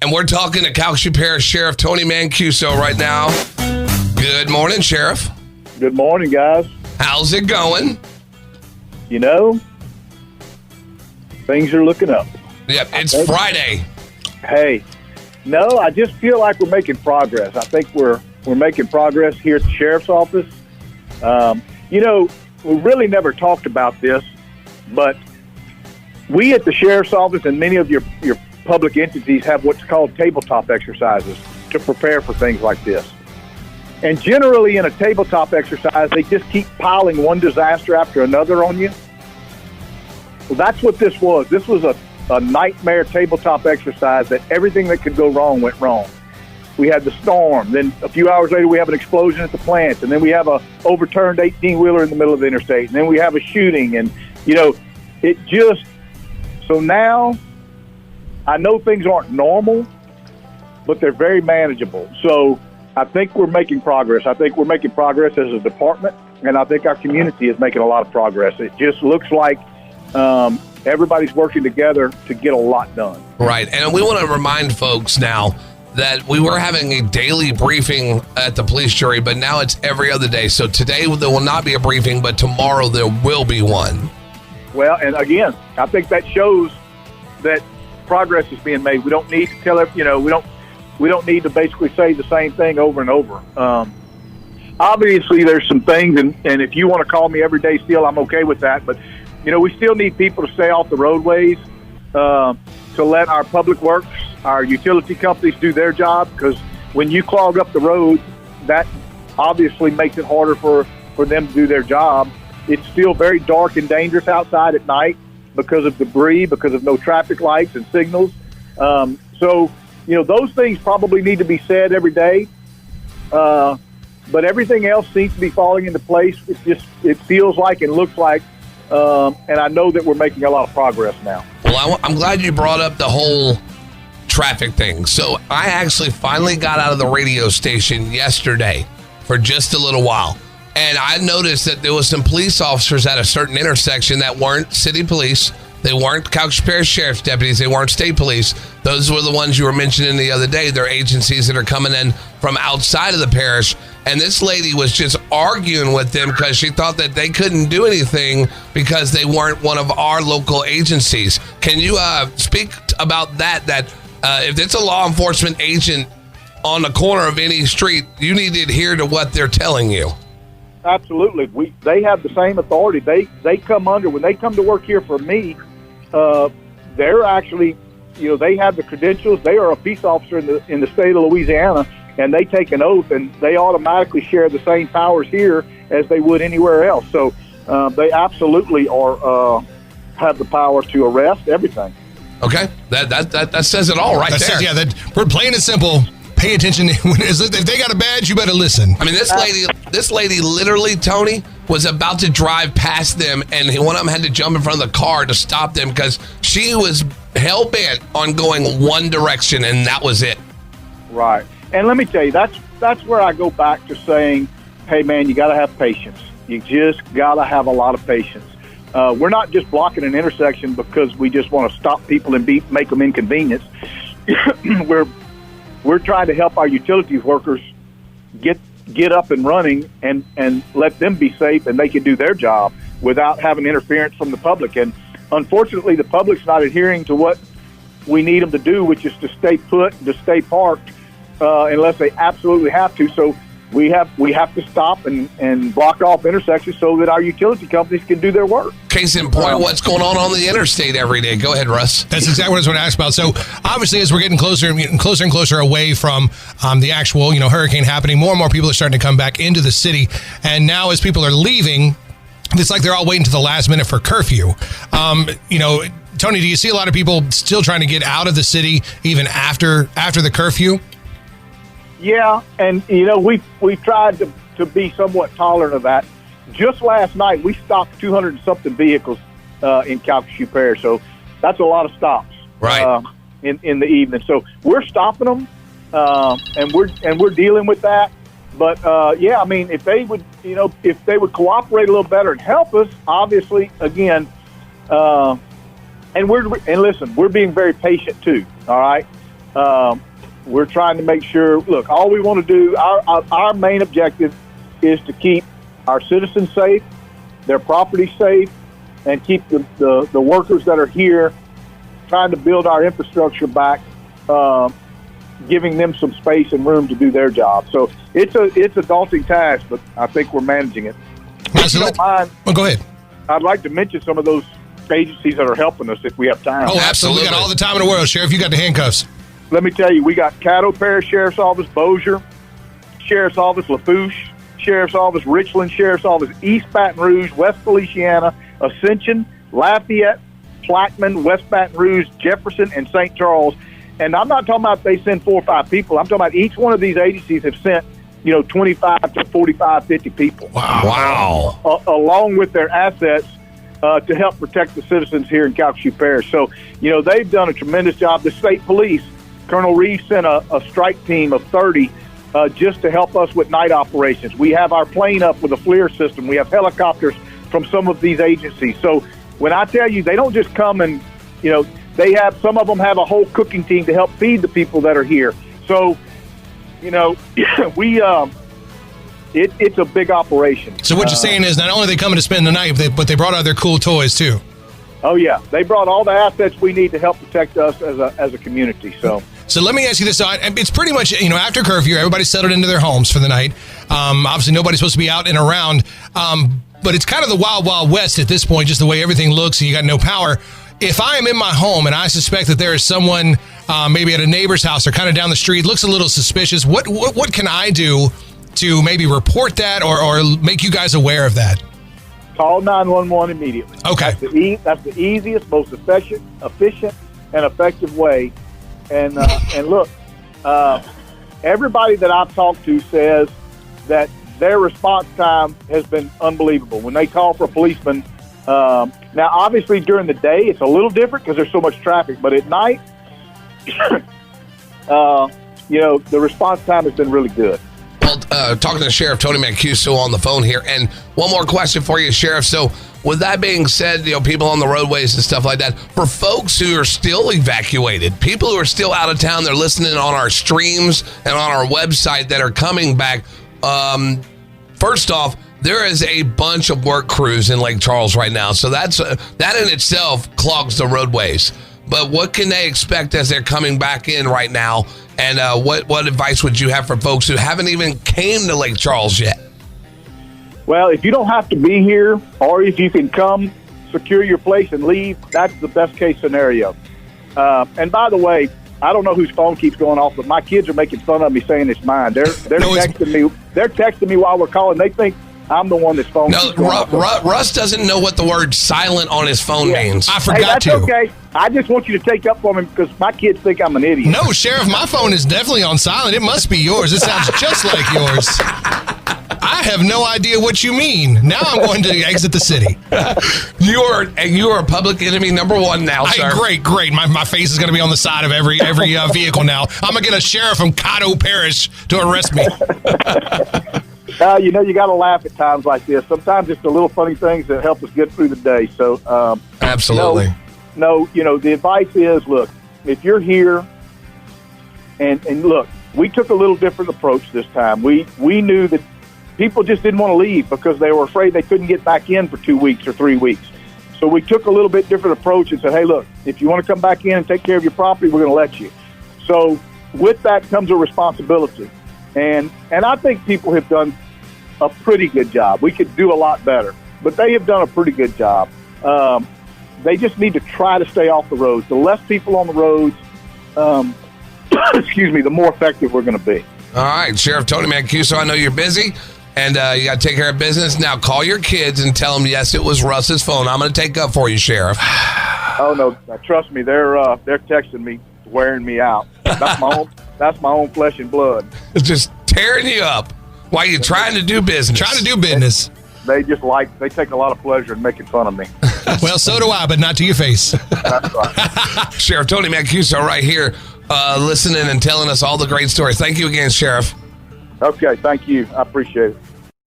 And we're talking to Calcasieu Parish Sheriff Tony Mancuso right now. Good morning, Sheriff. Good morning, guys. How's it going? You know, things are looking up. Yep, it's Friday. Hey, no, I just feel like we're making progress. I think we're making progress here at the sheriff's office. You know, we really never talked about this, but we at the sheriff's office and many of your public entities have what's called tabletop exercises to prepare for things like this. And generally in a tabletop exercise, they just keep piling one disaster after another on you. Well, that's what this was. This was a nightmare tabletop exercise that everything that could go wrong went wrong. We had the storm. Then a few hours later, we have an explosion at the plant. And then we have a overturned 18-wheeler in the middle of the interstate. And then we have a shooting. And, you know, it just... So now, I know things aren't normal, but they're very manageable. So I think we're making progress. I think we're making progress as a department, and I think our community is making a lot of progress. It just looks like everybody's working together to get a lot done. Right, and we want to remind folks now that we were having a daily briefing at the police jury, but now it's every other day. So today there will not be a briefing, but tomorrow there will be one. Well, and again, I think that shows that progress is being made. We don't need to tell it, you know, we don't need to basically say the same thing over and over. Obviously, there's some things, and if you want to call me every day still, I'm okay with that. But, you know, we still need people to stay off the roadways, to let our public works, our utility companies do their job, because when you clog up the road, that obviously makes it harder for them to do their job. It's still very dark and dangerous outside at night because of debris, because of no traffic lights and signals. So, you know, those things probably need to be said every day. But everything else seems to be falling into place. It feels like and looks like, and I know that we're making a lot of progress now. Well, I'm glad you brought up the whole traffic thing. So I actually finally got out of the radio station yesterday for just a little while. And I noticed that there was some police officers at a certain intersection that weren't city police. They weren't Calcasieu Parish Sheriff's deputies. They weren't state police. Those were the ones you were mentioning the other day. They're agencies that are coming in from outside of the parish. And this lady was just arguing with them because she thought that they couldn't do anything because they weren't one of our local agencies. Can you speak about that if it's a law enforcement agent on the corner of any street, you need to adhere to what they're telling you? Absolutely. They have the same authority. They come under, when they come to work here for me, they're actually, you know, they have the credentials. They are a peace officer in the state of Louisiana, and they take an oath, and they automatically share the same powers here as they would anywhere else. So they absolutely are have the power to arrest everything. Okay, that says it all right there. We're plain and simple. Pay attention. If they got a badge, you better listen. I mean, this lady literally, Tony, was about to drive past them, and one of them had to jump in front of the car to stop them because she was hell-bent on going one direction, and that was it. Right. And let me tell you, that's where I go back to saying, hey, man, you got to have patience. You just got to have a lot of patience. We're not just blocking an intersection because we just want to stop people and make them inconvenienced. We're trying to help our utilities workers get up and running and let them be safe, and they can do their job without having interference from the public. And unfortunately, the public's not adhering to what we need them to do, which is to stay put, to stay parked, unless they absolutely have to. So we have to stop and block off intersections so that our utility companies can do their work. Case in point, what's going on the interstate every day? Go ahead, Russ. That's exactly what I was going to ask about. So obviously, as we're getting closer and closer away from the actual, hurricane happening, more and more people are starting to come back into the city. And now as people are leaving, it's like they're all waiting to the last minute for curfew. Tony, do you see a lot of people still trying to get out of the city even after the curfew? Yeah, and we've tried to be somewhat tolerant of that. Just last night, we stopped 200 and something vehicles in Calcasieu Parish, so that's a lot of stops, right? In the evening. So we're stopping them, and we're dealing with that. But if they would cooperate a little better and help us, obviously, again, and listen, we're being very patient too. All right. We're trying to make sure, look, all we want to do, our main objective is to keep our citizens safe, their property safe, and keep the workers that are here, trying to build our infrastructure back, giving them some space and room to do their job. So it's a daunting task, but I think we're managing it. If you don't mind, go ahead. I'd like to mention some of those agencies that are helping us if we have time. Oh, absolutely. We got all the time in the world, Sheriff. You got the handcuffs. Let me tell you, we got Caddo Parish Sheriff's Office, Bossier Sheriff's Office, Lafourche Sheriff's Office, Richland Sheriff's Office, East Baton Rouge, West Feliciana, Ascension, Lafayette, Plaquemine, West Baton Rouge, Jefferson, and St. Charles. And I'm not talking about they send 4 or 5 people. I'm talking about each one of these agencies have sent, 25 to 45, 50 people. Wow. Along with their assets to help protect the citizens here in Calcasieu Parish. So, they've done a tremendous job. The state police, Colonel Reeves sent a strike team of 30 just to help us with night operations. We have our plane up with a FLIR system. We have helicopters from some of these agencies. So when I tell you, they don't just come and, some of them have a whole cooking team to help feed the people that are here. So, it's a big operation. So what you're saying is not only are they coming to spend the night, but they brought out their cool toys too. Oh, yeah. They brought all the assets we need to help protect us as a community. So let me ask you this. It's pretty much, after curfew, everybody's settled into their homes for the night. Obviously, nobody's supposed to be out and around. But it's kind of the wild, wild west at this point, just the way everything looks and you got no power. If I am in my home and I suspect that there is someone maybe at a neighbor's house or kind of down the street, looks a little suspicious, what can I do to maybe report that or make you guys aware of that? Call 911 immediately. Okay. That's the easiest, most efficient, and effective way. And look, everybody that I've talked to says that their response time has been unbelievable. When they call for a policeman, now obviously during the day it's a little different because there's so much traffic, but at night, the response time has been really good. Well, talking to Sheriff Tony Mancuso on the phone here, and one more question for you, Sheriff. So with that being said, people on the roadways and stuff like that, for folks who are still evacuated, people who are still out of town, they're listening on our streams and on our website that are coming back. First off, there is a bunch of work crews in Lake Charles right now. So that in itself clogs the roadways. But what can they expect as they're coming back in right now? And what advice would you have for folks who haven't even came to Lake Charles yet? Well, if you don't have to be here, or if you can come, secure your place and leave, that's the best case scenario. And by the way, I don't know whose phone keeps going off, but my kids are making fun of me saying it's mine. They're texting me. They're texting me while we're calling. They think I'm the one that's phone. No, Russ doesn't know what the word silent on his phone means. I forgot that's to. Okay. I just want you to take up for me because my kids think I'm an idiot. No, Sheriff, my phone is definitely on silent. It must be yours. It sounds just like yours. I have no idea what you mean. Now I'm going to exit the city. You are public enemy number one now, sir. Great. My face is going to be on the side of every vehicle now. I'm going to get a sheriff from Caddo Parish to arrest me. You got to laugh at times like this. Sometimes it's the little funny things that help us get through the day. So, absolutely. No, the advice is, look, if you're here, and look, we took a little different approach this time. We knew that people just didn't want to leave because they were afraid they couldn't get back in for 2 weeks or 3 weeks. So we took a little bit different approach and said, hey, look, if you want to come back in and take care of your property, we're going to let you. So with that comes a responsibility. And I think people have done a pretty good job. We could do a lot better, but they have done a pretty good job. They just need to try to stay off the roads. The less people on the roads, the more effective we're going to be. All right, Sheriff Tony Mancuso, I know you're busy, and you got to take care of business. Now call your kids and tell them, yes, it was Russ's phone. I'm going to take up for you, Sheriff. Oh, no, trust me, they're texting me, wearing me out. That's my own flesh and blood. It's just tearing you up while you're trying to do business. They take a lot of pleasure in making fun of me. Well, so do I, but not to your face. That's right. Sheriff Tony Mancuso right here, listening and telling us all the great stories. Thank you again, Sheriff. Okay, thank you. I appreciate it.